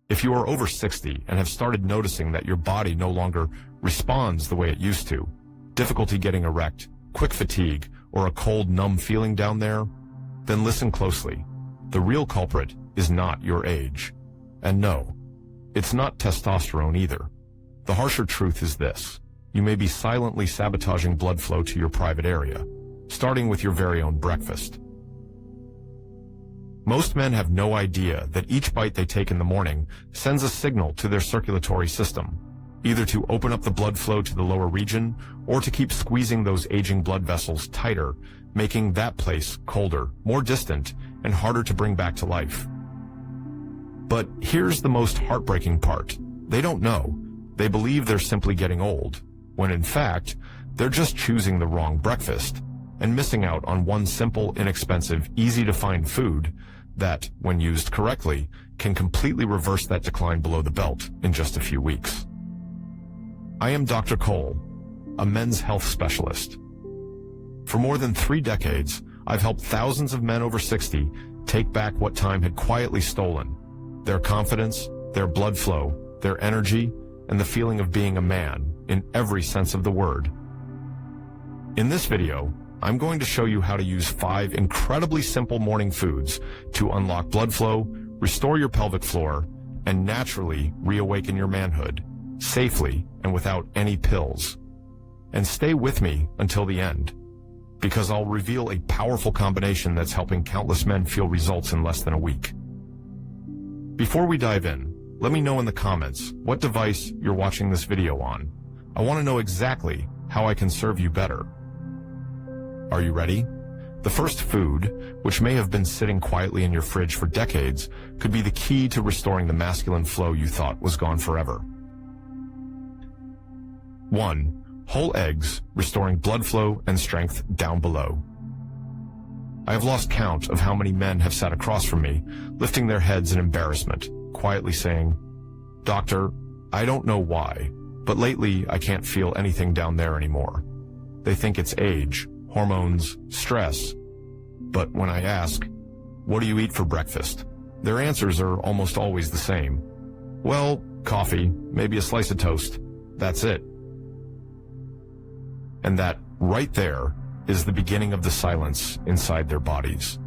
If you are over 60 and have started noticing that your body no longer responds the way it used to, difficulty getting erect, quick fatigue, or a cold, numb feeling down there, then listen closely. The real culprit is not your age. And no, it's not testosterone either. The harsher truth is this: you may be silently sabotaging blood flow to your private area, starting with your very own breakfast. Most men have no idea that each bite they take in the morning sends a signal to their circulatory system, either to open up the blood flow to the lower region or to keep squeezing those aging blood vessels tighter, making that place colder, more distant, and harder to bring back to life. But here's the most heartbreaking part. They don't know. They believe they're simply getting old, when in fact, they're just choosing the wrong breakfast and missing out on one simple, inexpensive, easy-to-find food that, when used correctly, can completely reverse that decline below the belt in just a few weeks. I am Dr. Cole, a men's health specialist. For more than 3 decades, I've helped thousands of men over 60 take back what time had quietly stolen: their confidence, their blood flow, their energy, and the feeling of being a man in every sense of the word. In this video, I'm going to show you how to use 5 incredibly simple morning foods to unlock blood flow, restore your pelvic floor, and naturally reawaken your manhood, safely and without any pills. And stay with me until the end, because I'll reveal a powerful combination that's helping countless men feel results in less than a week. Before we dive in, let me know in the comments what device you're watching this video on. I want to know exactly how I can serve you better. Are you ready? The first food, which may have been sitting quietly in your fridge for decades, could be the key to restoring the masculine flow you thought was gone forever. 1. Whole eggs, restoring blood flow and strength down below. I have lost count of how many men have sat across from me, lifting their heads in embarrassment, quietly saying, "Doctor, I don't know why, but lately I can't feel anything down there anymore." They think it's age, hormones, stress. But when I ask, "What do you eat for breakfast?" their answers are almost always the same. "Well, coffee, maybe a slice of toast. That's it." And that, right there, is the beginning of the silence inside their bodies.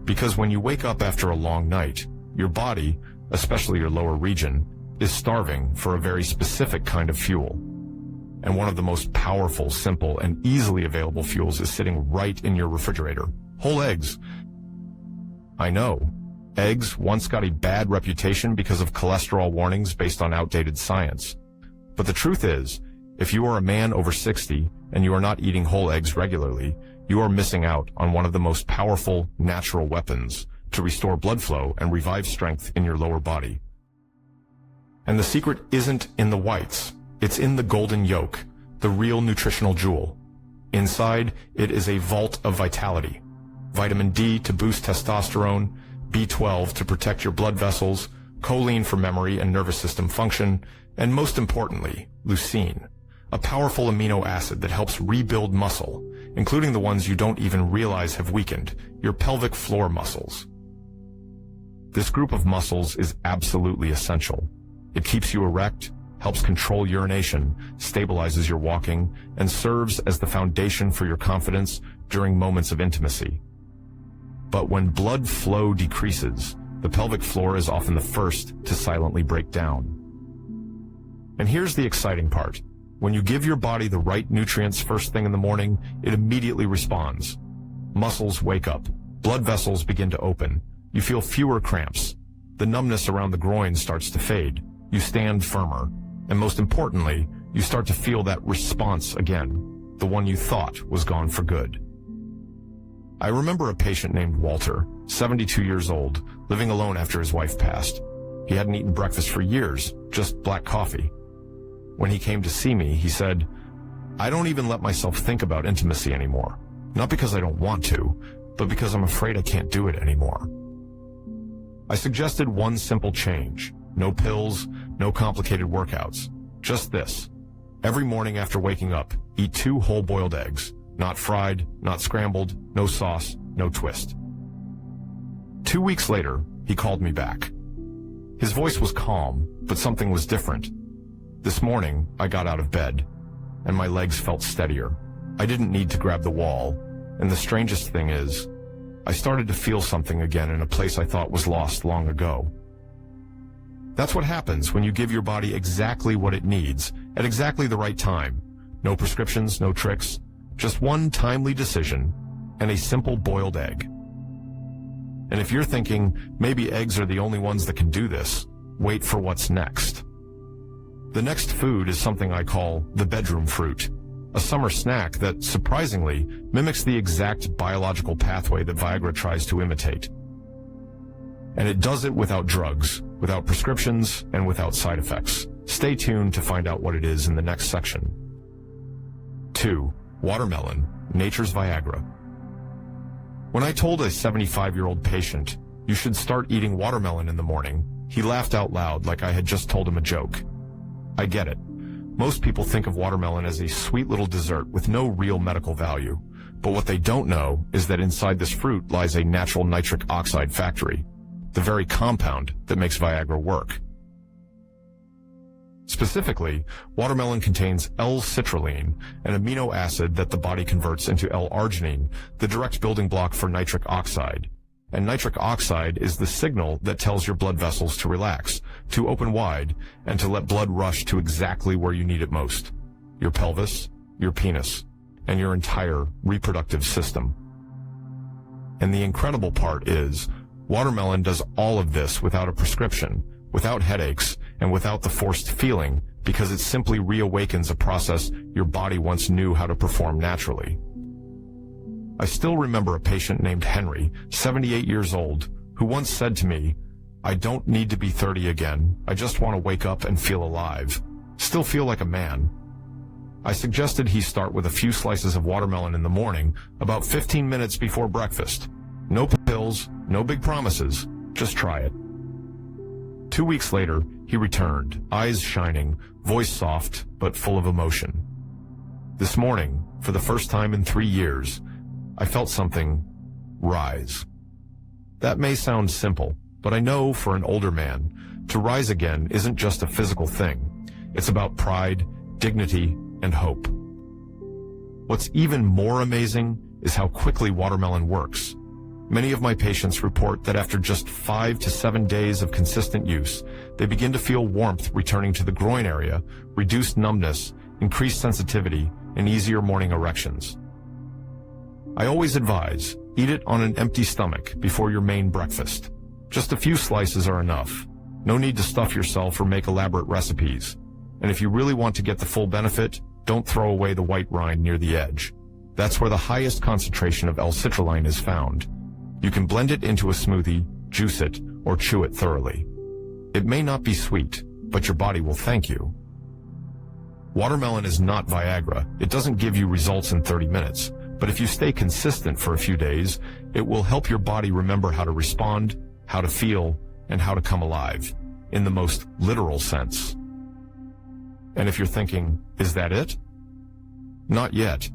Because when you wake up after a long night, your body, especially your lower region, is starving for a very specific kind of fuel. And one of the most powerful, simple, and easily available fuels is sitting right in your refrigerator: whole eggs. I know, eggs once got a bad reputation because of cholesterol warnings based on outdated science. But the truth is, if you are a man over 60 and you are not eating whole eggs regularly, you are missing out on one of the most powerful natural weapons to restore blood flow and revive strength in your lower body. And the secret isn't in the whites. It's in the golden yolk, the real nutritional jewel. Inside, it is a vault of vitality. Vitamin D to boost testosterone, B12 to protect your blood vessels, choline for memory and nervous system function, and most importantly, leucine, a powerful amino acid that helps rebuild muscle, including the ones you don't even realize have weakened, your pelvic floor muscles. This group of muscles is absolutely essential. It keeps you erect, helps control urination, stabilizes your walking, and serves as the foundation for your confidence during moments of intimacy. But when blood flow decreases, the pelvic floor is often the first to silently break down. And here's the exciting part. When you give your body the right nutrients first thing in the morning, it immediately responds. Muscles wake up, blood vessels begin to open, you feel fewer cramps, the numbness around the groin starts to fade, you stand firmer, and most importantly, you start to feel that response again, the one you thought was gone for good. I remember a patient named Walter, 72 years old, living alone after his wife passed. He hadn't eaten breakfast for years, just black coffee. When he came to see me, he said, "I don't even let myself think about intimacy anymore. Not because I don't want to, but because I'm afraid I can't do it anymore." I suggested one simple change: no pills, no complicated workouts. Just this. Every morning after waking up, eat 2 whole-boiled eggs. Not fried, not scrambled, no sauce, no twist. 2 weeks later, he called me back. His voice was calm, but something was different. This morning, I got out of bed, and my legs felt steadier. I didn't need to grab the wall, and the strangest thing is, I started to feel something again in a place I thought was lost long ago. That's what happens when you give your body exactly what it needs, at exactly the right time. No prescriptions, no tricks, just one timely decision, and a simple boiled egg. And if you're thinking, maybe eggs are the only ones that can do this, wait for what's next. The next food is something I call the bedroom fruit, a summer snack that, surprisingly, mimics the exact biological pathway that Viagra tries to imitate. And it does it without drugs, without prescriptions, and without side effects. Stay tuned to find out what it is in the next section. 2. Watermelon, nature's Viagra. When I told a 75-year-old patient, "You should start eating watermelon in the morning," he laughed out loud like I had just told him a joke. I get it. Most people think of watermelon as a sweet little dessert with no real medical value. But what they don't know is that inside this fruit lies a natural nitric oxide factory, the very compound that makes Viagra work. Specifically, watermelon contains L-citrulline, an amino acid that the body converts into L-arginine, the direct building block for nitric oxide. And nitric oxide is the signal that tells your blood vessels to relax, to open wide, and to let blood rush to exactly where you need it most: your pelvis, your penis, and your entire reproductive system. And the incredible part is, watermelon does all of this without a prescription, without headaches, and without the forced feeling, because it simply reawakens a process your body once knew how to perform naturally. I still remember a patient named Henry, 78 years old, who once said to me, "I don't need to be 30 again. I just want to wake up and feel alive. Still feel like a man." I suggested he start with a few slices of watermelon in the morning, about 15 minutes before breakfast. No pills, no big promises, just try it. 2 weeks later, he returned, eyes shining, voice soft, but full of emotion. This morning, for the first time in 3 years, I felt something rise. That may sound simple, but I know for an older man, to rise again isn't just a physical thing. It's about pride, dignity, and hope. What's even more amazing is how quickly watermelon works. Many of my patients report that after just 5 to 7 days of consistent use, they begin to feel warmth returning to the groin area, reduced numbness, increased sensitivity, and easier morning erections. I always advise, eat it on an empty stomach before your main breakfast. Just a few slices are enough. No need to stuff yourself or make elaborate recipes. And if you really want to get the full benefit, don't throw away the white rind near the edge. That's where the highest concentration of L-citrulline is found. You can blend it into a smoothie, juice it, or chew it thoroughly. It may not be sweet, but your body will thank you. Watermelon is not Viagra. It doesn't give you results in 30 minutes. But if you stay consistent for a few days, it will help your body remember how to respond, how to feel, and how to come alive, in the most literal sense. And if you're thinking, is that it? Not yet.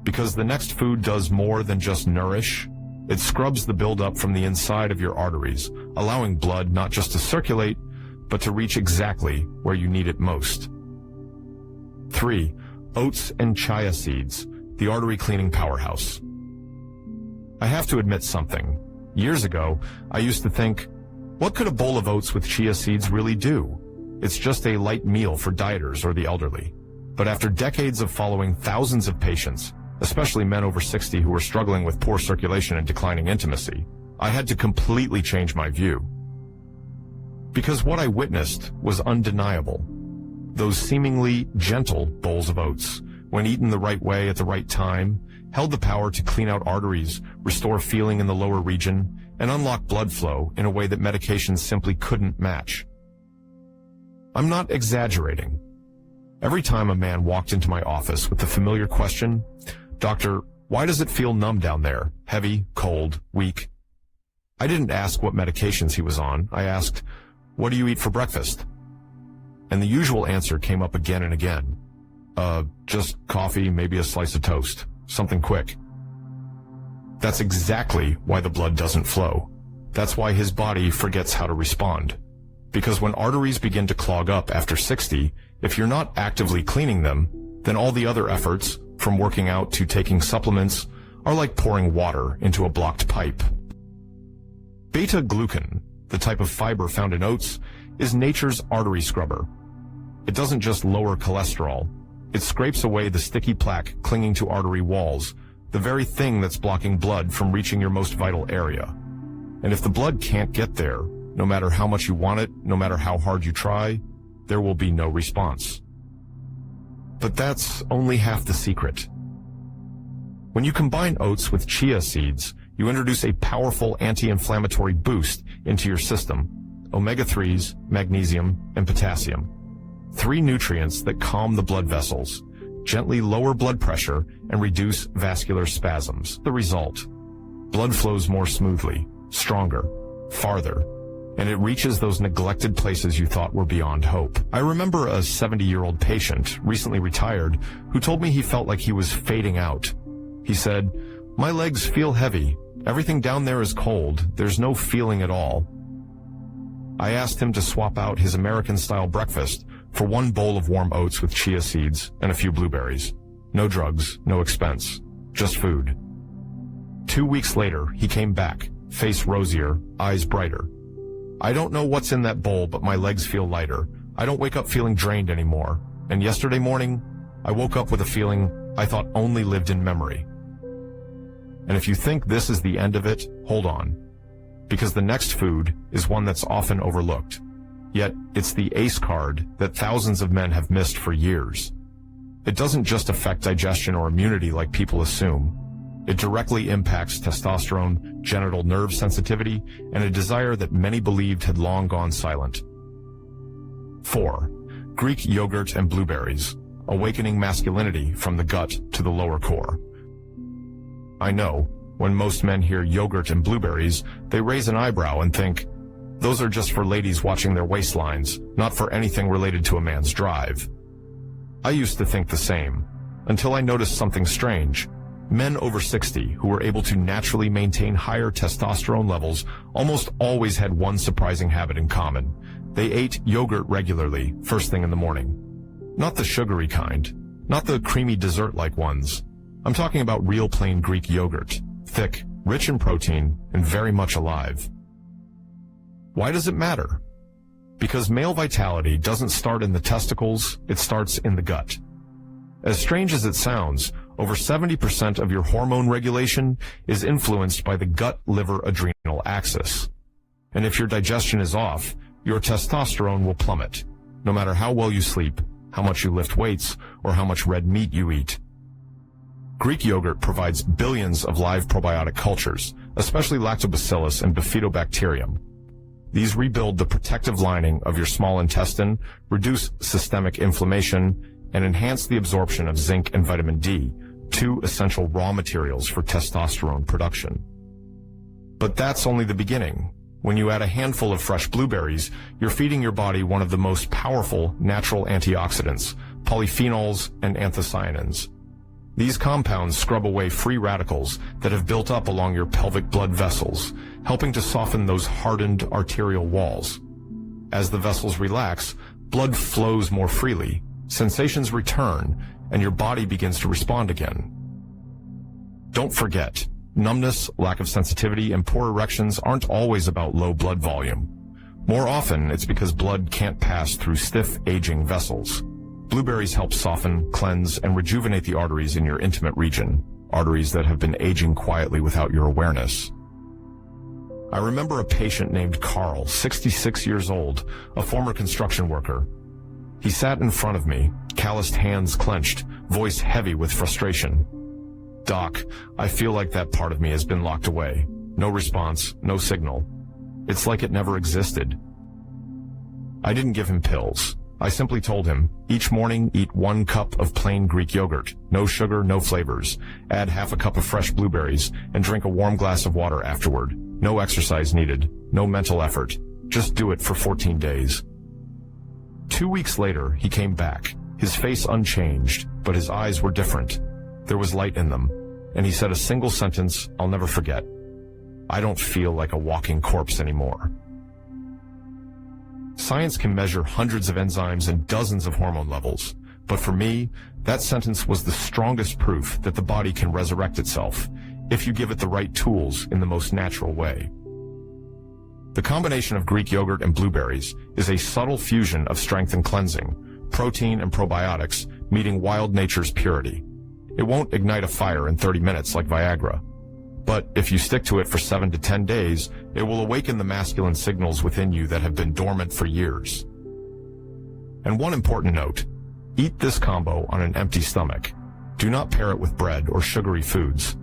Because the next food does more than just nourish. It scrubs the buildup from the inside of your arteries, allowing blood not just to circulate, but to reach exactly where you need it most. 3. Oats and chia seeds, the artery cleaning powerhouse. I have to admit something. Years ago, I used to think, what could a bowl of oats with chia seeds really do? It's just a light meal for dieters or the elderly. But after decades of following thousands of patients, especially men over 60 who were struggling with poor circulation and declining intimacy, I had to completely change my view. Because what I witnessed was undeniable. Those seemingly gentle bowls of oats, when eaten the right way at the right time, held the power to clean out arteries, restore feeling in the lower region, and unlock blood flow in a way that medications simply couldn't match. I'm not exaggerating. Every time a man walked into my office with the familiar question, "Doctor, why does it feel numb down there? Heavy, cold, weak?" I didn't ask what medications he was on. I asked, "What do you eat for breakfast?" And the usual answer came up again and again. Just coffee, maybe a slice of toast. Something quick." That's exactly why the blood doesn't flow. That's why his body forgets how to respond. Because when arteries begin to clog up after 60, if you're not actively cleaning them, then all the other efforts, from working out to taking supplements, are like pouring water into a blocked pipe. Beta-glucan, the type of fiber found in oats, is nature's artery scrubber. It doesn't just lower cholesterol. It scrapes away the sticky plaque clinging to artery walls, the very thing that's blocking blood from reaching your most vital area. And if the blood can't get there, no matter how much you want it, no matter how hard you try, there will be no response. But that's only half the secret. When you combine oats with chia seeds, you introduce a powerful anti-inflammatory boost into your system: omega-3s, magnesium, and potassium. 3 nutrients that calm the blood vessels, gently lower blood pressure, and reduce vascular spasms. The result: blood flows more smoothly, stronger, farther, and it reaches those neglected places you thought were beyond hope. I remember a 70-year-old patient, recently retired, who told me he felt like he was fading out. He said, "My legs feel heavy. Everything down there is cold. There's no feeling at all." I asked him to swap out his American-style breakfast for 1 bowl of warm oats with chia seeds and a few blueberries. No drugs, no expense, just food. 2 weeks later, he came back, face rosier, eyes brighter. "I don't know what's in that bowl, but my legs feel lighter. I don't wake up feeling drained anymore. And yesterday morning, I woke up with a feeling I thought only lived in memory." And if you think this is the end of it, hold on. Because the next food is one that's often overlooked. Yet, it's the ace card that thousands of men have missed for years. It doesn't just affect digestion or immunity like people assume. It directly impacts testosterone, genital nerve sensitivity, and a desire that many believed had long gone silent. 4. Greek yogurt and blueberries, awakening masculinity from the gut to the lower core. I know, when most men hear yogurt and blueberries, they raise an eyebrow and think, those are just for ladies watching their waistlines, not for anything related to a man's drive. I used to think the same, until I noticed something strange. Men over 60 who were able to naturally maintain higher testosterone levels almost always had one surprising habit in common. They ate yogurt regularly, first thing in the morning. Not the sugary kind, not the creamy dessert-like ones. I'm talking about real plain Greek yogurt, thick, rich in protein, and very much alive. Why does it matter? Because male vitality doesn't start in the testicles, it starts in the gut. As strange as it sounds, over 70% of your hormone regulation is influenced by the gut-liver-adrenal axis. And if your digestion is off, your testosterone will plummet, no matter how well you sleep, how much you lift weights, or how much red meat you eat. Greek yogurt provides billions of live probiotic cultures, especially lactobacillus and bifidobacterium. These rebuild the protective lining of your small intestine, reduce systemic inflammation, and enhance the absorption of zinc and vitamin D, 2 essential raw materials for testosterone production. But that's only the beginning. When you add a handful of fresh blueberries, you're feeding your body one of the most powerful natural antioxidants, polyphenols and anthocyanins. These compounds scrub away free radicals that have built up along your pelvic blood vessels, helping to soften those hardened arterial walls. As the vessels relax, blood flows more freely, sensations return, and your body begins to respond again. Don't forget, numbness, lack of sensitivity, and poor erections aren't always about low blood volume. More often, it's because blood can't pass through stiff, aging vessels. Blueberries help soften, cleanse, and rejuvenate the arteries in your intimate region, arteries that have been aging quietly without your awareness. I remember a patient named Carl, 66 years old, a former construction worker. He sat in front of me, calloused hands clenched, voice heavy with frustration. "Doc, I feel like that part of me has been locked away. No response, no signal. It's like it never existed." I didn't give him pills. I simply told him, each morning eat 1 cup of plain Greek yogurt, no sugar, no flavors, add half a cup of fresh blueberries, and drink a warm glass of water afterward. No exercise needed, no mental effort. Just do it for 14 days. 2 weeks later, he came back, his face unchanged, but his eyes were different. There was light in them, and he said a single sentence I'll never forget. "I don't feel like a walking corpse anymore." Science can measure hundreds of enzymes and dozens of hormone levels. But for me, that sentence was the strongest proof that the body can resurrect itself if you give it the right tools in the most natural way. The combination of Greek yogurt and blueberries is a subtle fusion of strength and cleansing, protein and probiotics meeting wild nature's purity. It won't ignite a fire in 30 minutes like Viagra. But if you stick to it for 7 to 10 days, it will awaken the masculine signals within you that have been dormant for years. And one important note, eat this combo on an empty stomach. Do not pair it with bread or sugary foods.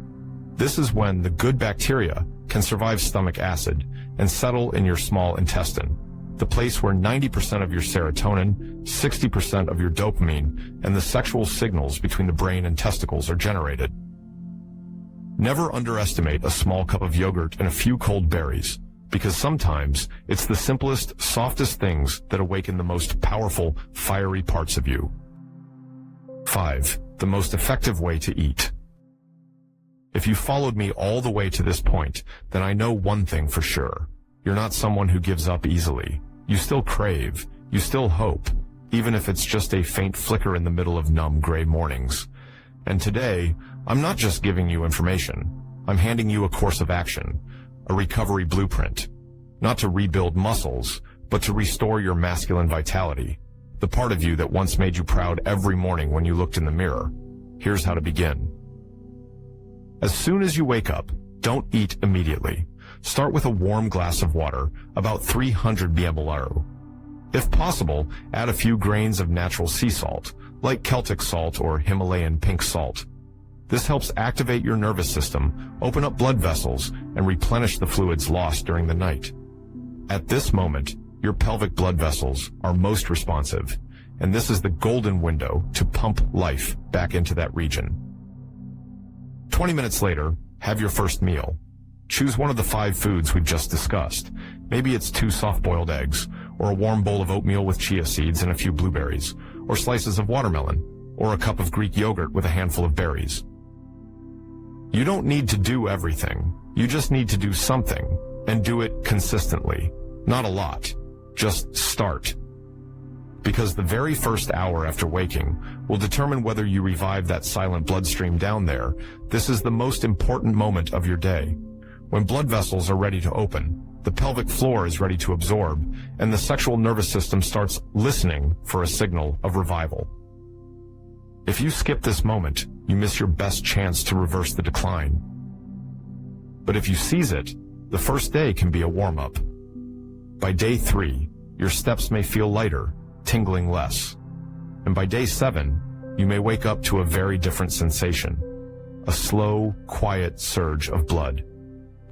This is when the good bacteria can survive stomach acid and settle in your small intestine, the place where 90% of your serotonin, 60% of your dopamine, and the sexual signals between the brain and testicles are generated. Never underestimate a small cup of yogurt and a few cold berries, because sometimes it's the simplest, softest things that awaken the most powerful, fiery parts of you. 5. The most effective way to eat. If you followed me all the way to this point, then I know one thing for sure. You're not someone who gives up easily. You still crave. You still hope, even if it's just a faint flicker in the middle of numb gray mornings. And today, I'm not just giving you information. I'm handing you a course of action, a recovery blueprint. Not to rebuild muscles, but to restore your masculine vitality, the part of you that once made you proud every morning when you looked in the mirror. Here's how to begin. As soon as you wake up, don't eat immediately. Start with a warm glass of water, about 300 mmol. If possible, add a few grains of natural sea salt, like Celtic salt or Himalayan pink salt. This helps activate your nervous system, open up blood vessels, and replenish the fluids lost during the night. At this moment, your pelvic blood vessels are most responsive, and this is the golden window to pump life back into that region. 20 minutes later, have your first meal. Choose one of the 5 foods we've just discussed. Maybe it's 2 soft-boiled eggs, or a warm bowl of oatmeal with chia seeds and a few blueberries, or slices of watermelon, or a cup of Greek yogurt with a handful of berries. You don't need to do everything. You just need to do something, and do it consistently. Not a lot. Just start. Because the very first hour after waking will determine whether you revive that silent bloodstream down there. This is the most important moment of your day. When blood vessels are ready to open, the pelvic floor is ready to absorb, and the sexual nervous system starts listening for a signal of revival. If you skip this moment, you miss your best chance to reverse the decline. But if you seize it, the first day can be a warm-up. By day 3, your steps may feel lighter, tingling less. And by day 7, you may wake up to a very different sensation. A slow, quiet surge of blood.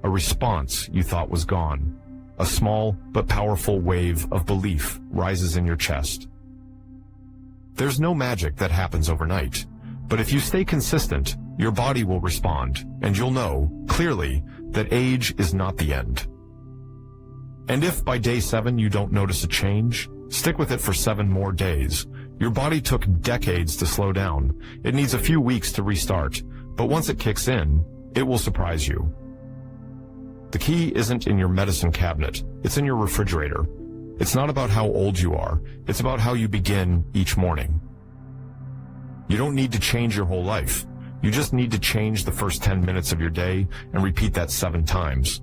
A response you thought was gone. A small but powerful wave of belief rises in your chest. There's no magic that happens overnight, but if you stay consistent, your body will respond, and you'll know, clearly, that age is not the end. And if by day 7 you don't notice a change, stick with it for 7 more days. Your body took decades to slow down. It needs a few weeks to restart, but once it kicks in, it will surprise you. The key isn't in your medicine cabinet, it's in your refrigerator. It's not about how old you are, it's about how you begin each morning. You don't need to change your whole life. You just need to change the first 10 minutes of your day and repeat that 7 times.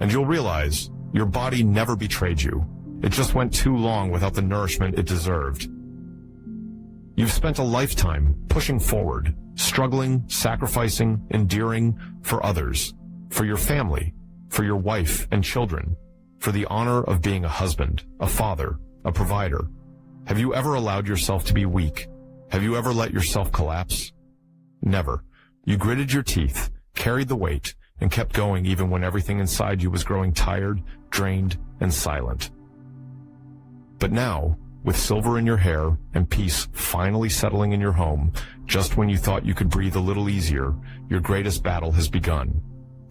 And you'll realize your body never betrayed you. It just went too long without the nourishment it deserved. You've spent a lifetime pushing forward, struggling, sacrificing, enduring for others, for your family, for your wife and children, for the honor of being a husband, a father, a provider. Have you ever allowed yourself to be weak? Have you ever let yourself collapse? Never. You gritted your teeth, carried the weight, and kept going even when everything inside you was growing tired, drained, and silent. But now, with silver in your hair and peace finally settling in your home, just when you thought you could breathe a little easier, your greatest battle has begun.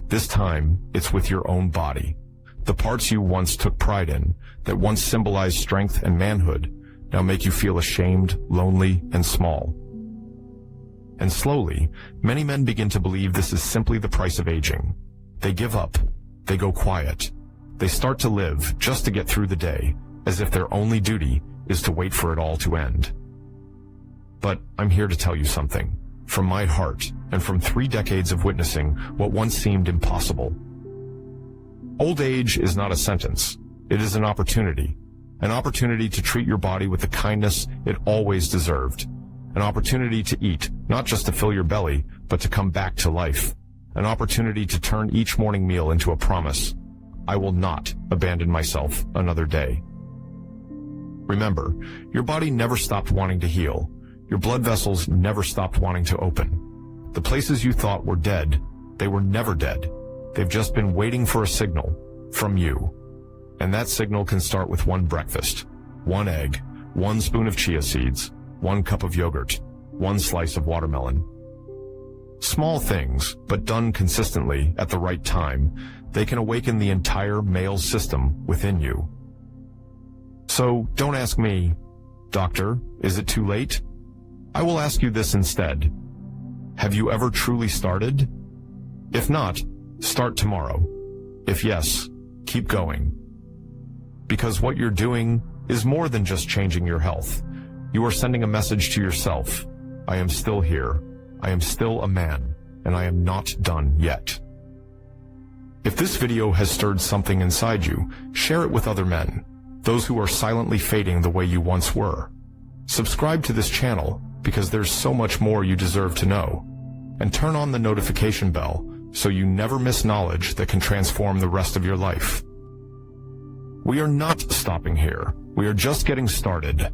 This time, it's with your own body. The parts you once took pride in, that once symbolized strength and manhood, now make you feel ashamed, lonely, and small. And slowly, many men begin to believe this is simply the price of aging. They give up. They go quiet. They start to live just to get through the day, as if their only duty is to wait for it all to end. But I'm here to tell you something, from my heart and from 3 decades of witnessing what once seemed impossible. Old age is not a sentence. It is an opportunity to treat your body with the kindness it always deserved, an opportunity to eat, not just to fill your belly, but to come back to life, an opportunity to turn each morning meal into a promise. I will not abandon myself another day. Remember, your body never stopped wanting to heal. Your blood vessels never stopped wanting to open. The places you thought were dead, they were never dead. They've just been waiting for a signal from you. And that signal can start with 1 breakfast, 1 egg, 1 spoon of chia seeds, 1 cup of yogurt, 1 slice of watermelon. Small things, but done consistently at the right time, they can awaken the entire male system within you. So don't ask me, "Doctor, is it too late?" I will ask you this instead. Have you ever truly started? If not, start tomorrow. If yes, keep going. Because what you're doing is more than just changing your health. You are sending a message to yourself. I am still here. I am still a man, and I am not done yet. If this video has stirred something inside you, share it with other men, those who are silently fading the way you once were. Subscribe to this channel, because there's so much more you deserve to know. And turn on the notification bell so you never miss knowledge that can transform the rest of your life. We are not stopping here. We are just getting started.